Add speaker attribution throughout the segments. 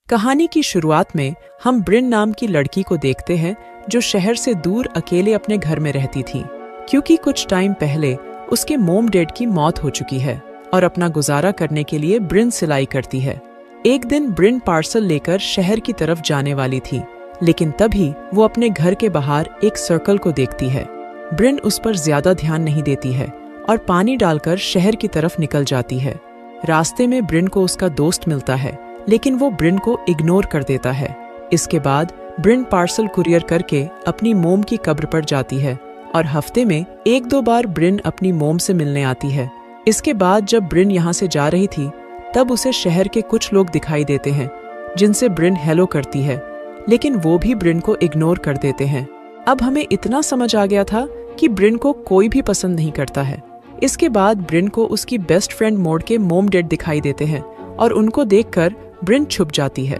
Speaker 1: कहानी की शुरुआत में हम ब्रिन नाम की लड़की को देखते हैं जो शहर से दूर अकेले अपने घर में रहती थी, क्योंकि कुछ टाइम पहले उसके मॉम डैड की मौत हो चुकी है और अपना गुजारा करने के लिए ब्रिन सिलाई करती है। एक दिन ब्रिन पार्सल लेकर शहर की तरफ जाने वाली थी, लेकिन तभी वो अपने घर के बाहर एक सर्कल को देखती है। ब्रिन उस पर ज्यादा ध्यान नहीं देती है और पानी डालकर शहर की तरफ निकल जाती है। रास्ते में ब्रिन को उसका दोस्त मिलता है, लेकिन वो ब्रिन को इग्नोर कर देता है। इसके बाद ब्रिन पार्सल कुरियर करके अपनी मोम की कब्र पर जाती है और हफ्ते में 1-2 बार ब्रिन अपनी मोम से मिलने आती है। इसके बाद जब ब्रिन यहाँ से जा रही थी, तब उसे शहर के कुछ लोग दिखाई देते हैं जिनसे ब्रिन हेलो करती है, लेकिन वो भी ब्रिन को इग्नोर कर देते हैं। अब हमें इतना समझ आ गया था कि ब्रिन को कोई भी पसंद नहीं करता है। इसके बाद ब्रिन को उसकी बेस्ट फ्रेंड मोड के मॉम डैड दिखाई देते हैं और उनको देखकर ब्रिन छुप जाती है।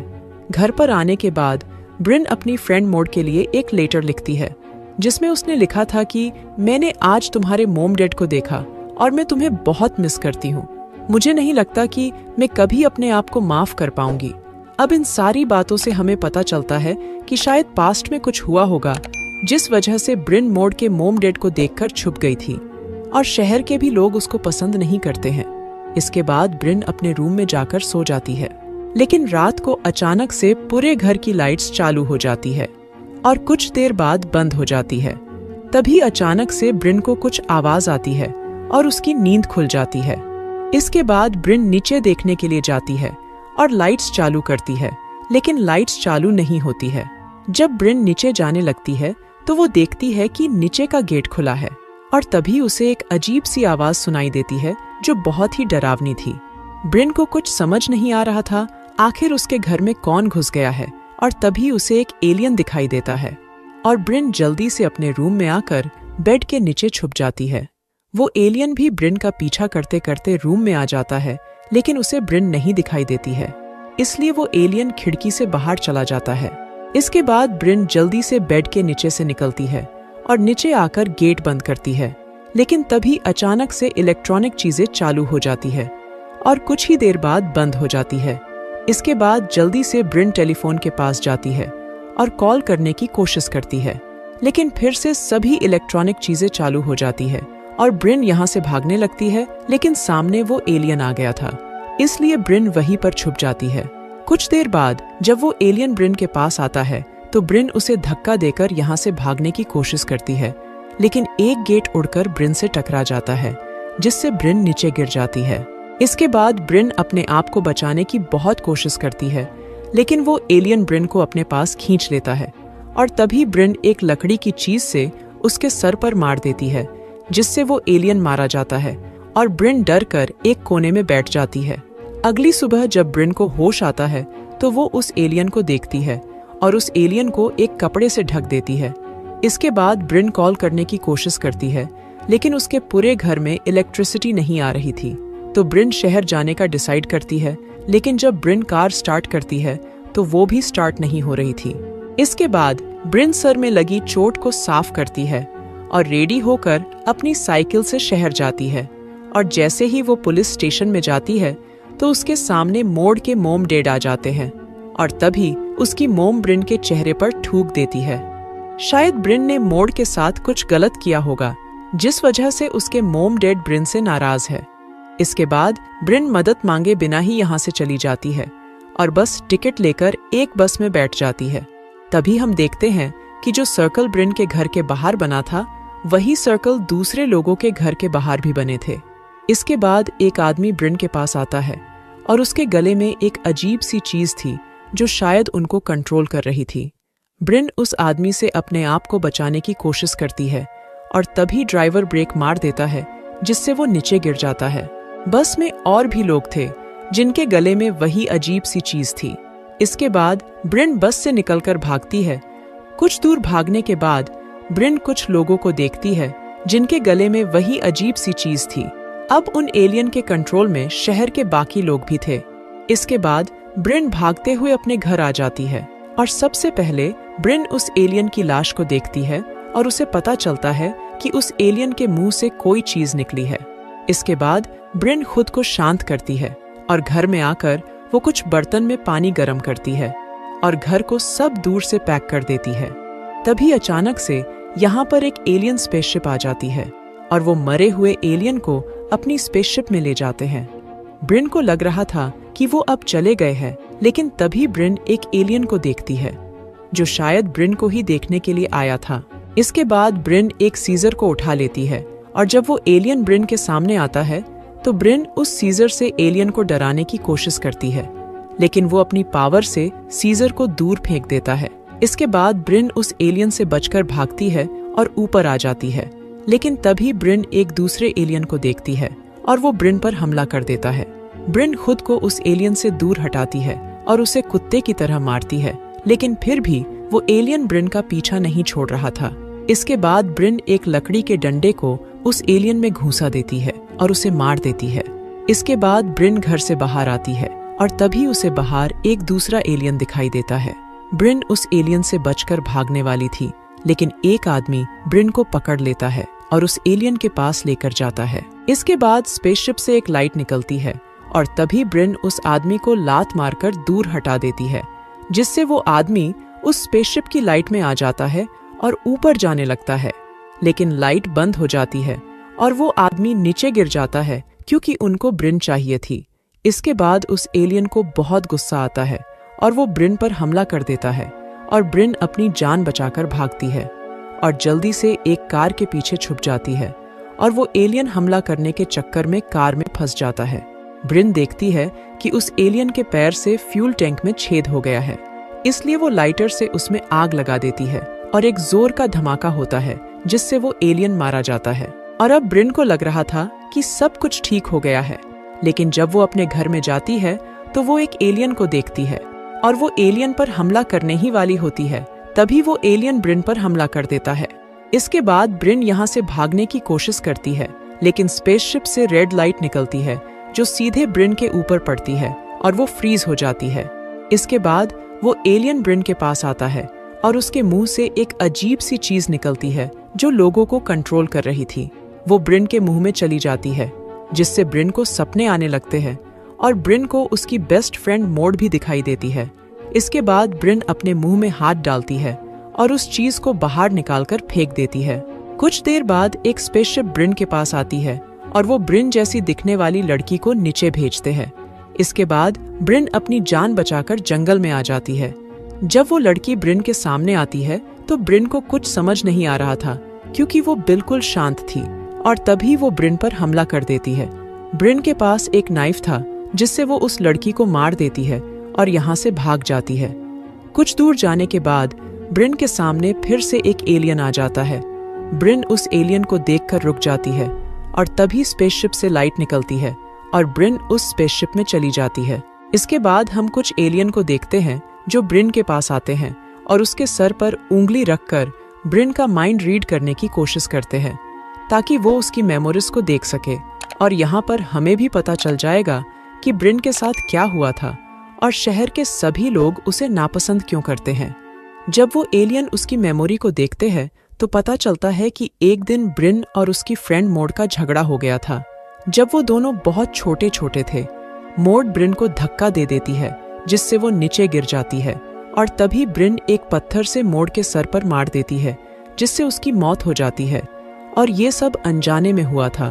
Speaker 1: घर पर आने के बाद ब्रिन अपनी फ्रेंड मोड के लिए एक लेटर लिखती है, जिसमें उसने लिखा था कि मैंने आज तुम्हारे मॉम डैड को देखा और मैं तुम्हें बहुत मिस करती हूँ। मुझे नहीं लगता कि मैं कभी अपने आप को माफ कर पाऊंगी। अब इन सारी बातों से हमें पता चलता है कि शायद पास्ट में कुछ हुआ होगा, जिस वजह से ब्रिन मोड के मॉम डैड को देखकर छुप गई थी और शहर के भी लोग उसको पसंद नहीं करते हैं। इसके बाद ब्रिन अपने रूम में जाकर सो जाती है, लेकिन रात को अचानक से पूरे घर की लाइट्स चालू हो जाती है और कुछ देर बाद बंद हो जाती है। तभी अचानक से ब्रिन को कुछ आवाज आती है और उसकी नींद खुल जाती है। इसके बाद ब्रिन नीचे देखने के लिए जाती है और लाइट्स चालू करती है, लेकिन लाइट्स चालू नहीं होती है। जब ब्रिन नीचे जाने लगती है तो वो देखती है कि नीचे का गेट खुला है और तभी उसे एक अजीब सी आवाज सुनाई देती है जो बहुत ही डरावनी थी। ब्रिन को कुछ समझ नहीं आ रहा था आखिर उसके घर में कौन घुस गया है, और तभी उसे एक एलियन दिखाई देता है और ब्रिन जल्दी से अपने रूम में आकर बेड के नीचे छुप जाती है। वो एलियन भी ब्रिन का पीछा करते करते रूम में आ जाता है, लेकिन उसे ब्रिन नहीं दिखाई देती है, इसलिए वो एलियन खिड़की से बाहर चला जाता है। इसके बाद ब्रिन जल्दी से बेड के नीचे से निकलती है और नीचे आकर गेट बंद करती है, लेकिन तभी अचानक से इलेक्ट्रॉनिक चीजें चालू हो जाती है और कुछ ही देर बाद बंद हो जाती है। इसके बाद जल्दी से ब्रिन टेलीफोन के पास जाती है और कॉल करने की कोशिश करती है, लेकिन फिर से सभी इलेक्ट्रॉनिक चीजें चालू हो जाती है और ब्रिन यहाँ से भागने लगती है, लेकिन सामने वो एलियन आ गया था, इसलिए ब्रिन वहीं पर छुप जाती है। कुछ देर बाद जब वो एलियन ब्रिन के पास आता है तो ब्रिन उसे धक्का देकर यहाँ से भागने की कोशिश करती है, लेकिन एक गेट उड़कर ब्रिन से टकरा जाता है, जिससे ब्रिन नीचे गिर जाती है। इसके बाद ब्रिन अपने आप को बचाने की बहुत कोशिश करती है, लेकिन वो एलियन ब्रिन को अपने पास खींच लेता है और तभी ब्रिन एक लकड़ी की चीज से उसके सर पर मार देती है, जिससे वो एलियन मारा जाता है और ब्रिन डर कर एक कोने में बैठ जाती है। अगली सुबह जब ब्रिन को होश आता है तो वो उस एलियन को देखती है और उस एलियन को एक कपड़े से ढक देती है। इसके बाद ब्रिन कॉल करने की कोशिश करती है, लेकिन उसके पूरे घर में इलेक्ट्रिसिटी नहीं आ रही थी, तो ब्रिन शहर जाने का डिसाइड करती है, लेकिन जब ब्रिन कार स्टार्ट करती है तो वो भी स्टार्ट नहीं हो रही थी। इसके बाद ब्रिन सर में लगी चोट को साफ करती है और रेडी होकर अपनी साइकिल से शहर जाती है, और जैसे ही वो पुलिस स्टेशन में जाती है तो उसके सामने मोड के मॉम डैड आ जाते हैं और तभी उसकी मॉम ब्रिन के चेहरे पर थूक देती है। शायद ब्रिन ने मोड के साथ कुछ गलत किया होगा, जिस वजह से उसके मॉम डैड ब्रिन से नाराज है। इसके बाद ब्रिन मदद मांगे बिना ही यहाँ से चली जाती है और बस टिकट लेकर एक बस में बैठ जाती है। तभी हम देखते हैं कि जो सर्कल ब्रिन के घर के बाहर बना था, वही सर्कल दूसरे लोगों के घर के बाहर भी बने थे। इसके बाद एक आदमी ब्रिन के पास आता है और उसके गले में एक अजीब सी चीज थी जो शायद उनको कंट्रोल कर रही थी। ब्रिन उस आदमी से अपने आप को बचाने की कोशिश करती है और तभी ड्राइवर ब्रेक मार देता है, जिससे वो नीचे गिर जाता है। बस में और भी लोग थे जिनके गले में वही अजीब सी चीज थी। इसके बाद ब्रिन बस से निकलकर भागती है। कुछ दूर भागने के बाद ब्रिन कुछ लोगों को देखती है जिनके गले में वही अजीब सी चीज थी। अब उन एलियन के कंट्रोल में शहर के बाकी लोग भी थे। इसके बाद ब्रिन भागते हुए अपने घर आ जाती है और सबसे पहले ब्रिन उस एलियन की लाश को देखती है और उसे पता चलता है कि उस एलियन के मुंह से कोई चीज निकली है। इसके बाद ब्रिन खुद को शांत करती है और घर में आकर वो कुछ बर्तन में पानी गर्म करती है और घर को सब दूर से पैक कर देती है। तभी अचानक से यहाँ पर एक एलियन स्पेसशिप आ जाती है और वो मरे हुए एलियन को अपनी स्पेसशिप में ले जाते हैं। ब्रिन को लग रहा था कि वो अब चले गए हैं, लेकिन तभी ब्रिन एक एलियन को देखती है जो शायद ब्रिन को ही देखने के लिए आया था। इसके बाद ब्रिन एक सीजर को उठा लेती है और जब वो एलियन ब्रिन के सामने आता है तो ब्रिन उस सीजर से एलियन को डराने की कोशिश करती है, लेकिन वो अपनी पावर से सीजर को दूर फेंक देता है। इसके बाद ब्रिन उस एलियन से बचकर भागती है और ऊपर आ जाती है, लेकिन तभी ब्रिन एक दूसरे एलियन को देखती है और वो ब्रिन पर हमला कर देता है। ब्रिन खुद को उस एलियन से दूर हटाती है और उसे कुत्ते की तरह मारती है, लेकिन फिर भी वो एलियन ब्रिन का पीछा नहीं छोड़ रहा था। इसके बाद ब्रिन एक लकड़ी के डंडे को उस एलियन में घुसा देती है और उसे मार देती है। इसके बाद ब्रिन घर से बाहर आती है और तभी उसे बाहर एक दूसरा एलियन दिखाई देता है। ब्रिन उस एलियन से बचकर भागने वाली थी, लेकिन एक आदमी ब्रिन को पकड़ लेता है और उस एलियन के पास लेकर जाता है। इसके बाद स्पेसशिप से एक लाइट निकलती है और तभी ब्रिन उस आदमी को लात मारकर दूर हटा देती है, जिससे वो आदमी उस स्पेसशिप की लाइट में आ जाता है और ऊपर जाने लगता है। लेकिन लाइट बंद हो जाती है और वो आदमी नीचे गिर जाता है क्योंकि उनको ब्रिन चाहिए थी। इसके बाद उस एलियन को बहुत गुस्सा आता है और वो ब्रिन पर हमला कर देता है और ब्रिन अपनी जान बचाकर भागती है और जल्दी से एक कार के पीछे छुप जाती है और वो एलियन हमला करने के चक्कर में कार में फंस जाता है। ब्रिन देखती है कि उस एलियन के पैर से फ्यूल टैंक में छेद हो गया है, इसलिए वो लाइटर से उसमें आग लगा देती है और एक जोर का धमाका होता है जिससे वो एलियन मारा जाता है। और अब ब्रिन को लग रहा था कि सब कुछ ठीक हो गया है, लेकिन जब वो अपने घर में जाती है तो वो एक एलियन को देखती है और वो एलियन पर हमला करने ही वाली होती है। तभी वो एलियन ब्रिन पर हमला कर देता है। इसके बाद ब्रिन यहाँ से भागने की कोशिश करती है, लेकिन स्पेसशिप से रेड लाइट निकलती है जो सीधे ब्रिन के ऊपर पड़ती है और वो फ्रीज हो जाती है। इसके बाद वो एलियन ब्रिन के पास आता है और उसके मुंह से एक अजीब सी चीज निकलती है जो लोगों को कंट्रोल कर रही थी। वो ब्रिन के मुंह में चली जाती है, जिससे ब्रिन को सपने आने लगते हैं और ब्रिन को उसकी बेस्ट फ्रेंड मोड भी दिखाई देती है। इसके बाद ब्रिन अपने मुंह में हाथ डालती है और उस चीज को बाहर निकालकर फेंक देती है। कुछ देर बाद एक स्पेसशिप ब्रिन के पास आती है और वो ब्रिन जैसी दिखने वाली लड़की को नीचे भेजते हैं। इसके बाद ब्रिन अपनी जान बचाकर जंगल में आ जाती है। जब वो लड़की ब्रिन के सामने आती है तो ब्रिन को कुछ समझ नहीं आ रहा था क्योंकि वो बिल्कुल शांत थी और तभी वो ब्रिन पर हमला कर देती है। ब्रिन के पास एक नाइफ था जिससे वो उस लड़की को मार देती है और यहाँ से भाग जाती है। कुछ दूर जाने के बाद ब्रिन के सामने फिर से एक एलियन आ जाता है। ब्रिन उस एलियन को देखकर रुक जाती है और तभी स्पेसशिप से लाइट निकलती है और ब्रिन उस स्पेसशिप में चली जाती है। इसके बाद हम कुछ एलियन को देखते हैं जो ब्रिन के पास आते हैं और उसके सर पर उंगली रखकर ब्रिन का माइंड रीड करने की कोशिश करते हैं ताकि वो उसकी मेमोरीज को देख सके। और यहाँ पर हमें भी पता चल जाएगा कि ब्रिन के साथ क्या हुआ था और शहर के सभी लोग उसे नापसंद क्यों करते हैं। जब वो एलियन उसकी मेमोरी को देखते हैं तो पता चलता है कि एक दिन ब्रिन और उसकी फ्रेंड मोड का झगड़ा हो गया था जब वो दोनों बहुत छोटे छोटे थे। मोड ब्रिन को धक्का दे देती है जिससे वो नीचे गिर जाती है और तभी ब्रिन एक पत्थर से मोड के सर पर मार देती है जिससे उसकी मौत हो जाती है। और ये सब अनजाने में हुआ था।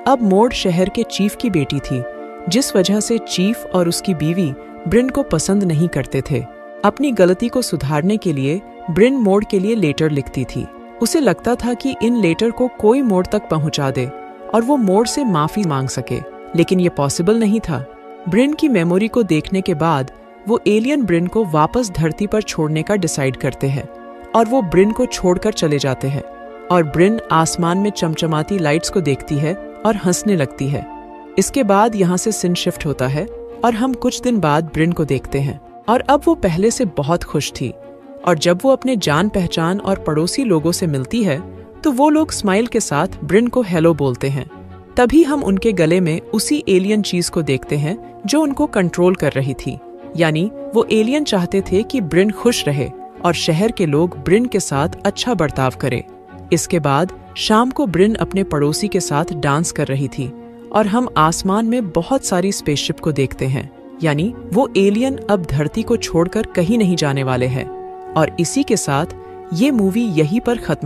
Speaker 1: अब मोड शहर के चीफ की बेटी थी, जिस वजह से चीफ और उसकी बीवी ब्रिन को पसंद नहीं करते थे। अपनी गलती को सुधारने के लिए ब्रिन मोड के लिए लेटर लिखती थी। उसे लगता था कि इन लेटर को कोई मोड तक पहुंचा दे और वो मोड से माफी मांग सके, लेकिन ये पॉसिबल नहीं था। ब्रिन की मेमोरी को देखने के बाद वो एलियन ब्रिन को वापस धरती पर छोड़ने का डिसाइड करते हैं और वो ब्रिन को छोड़कर चले जाते हैं। और ब्रिन आसमान में चमचमाती लाइट्स को देखती है और हंसने लगती है। इसके बाद यहाँ से सीन शिफ्ट होता है और हम कुछ दिन बाद ब्रिन को देखते हैं और अब वो पहले से बहुत खुश थी। और जब वो अपने जान पहचान और पड़ोसी लोगों से मिलती है तो वो लोग स्माइल के साथ ब्रिन को हेलो बोलते हैं। तभी हम उनके गले में उसी एलियन चीज को देखते हैं जो उनको कंट्रोल कर रही थी। यानी वो एलियन चाहते थे कि ब्रिन खुश रहे और शहर के लोग ब्रिन के साथ अच्छा बर्ताव करे। इसके बाद शाम को ब्रिन अपने पड़ोसी के साथ डांस कर रही थी और हम आसमान में बहुत सारी स्पेसशिप को देखते हैं यानी वो एलियन अब धरती को छोड़कर कहीं नहीं जाने वाले हैं। और इसी के साथ ये मूवी यहीं पर खत्म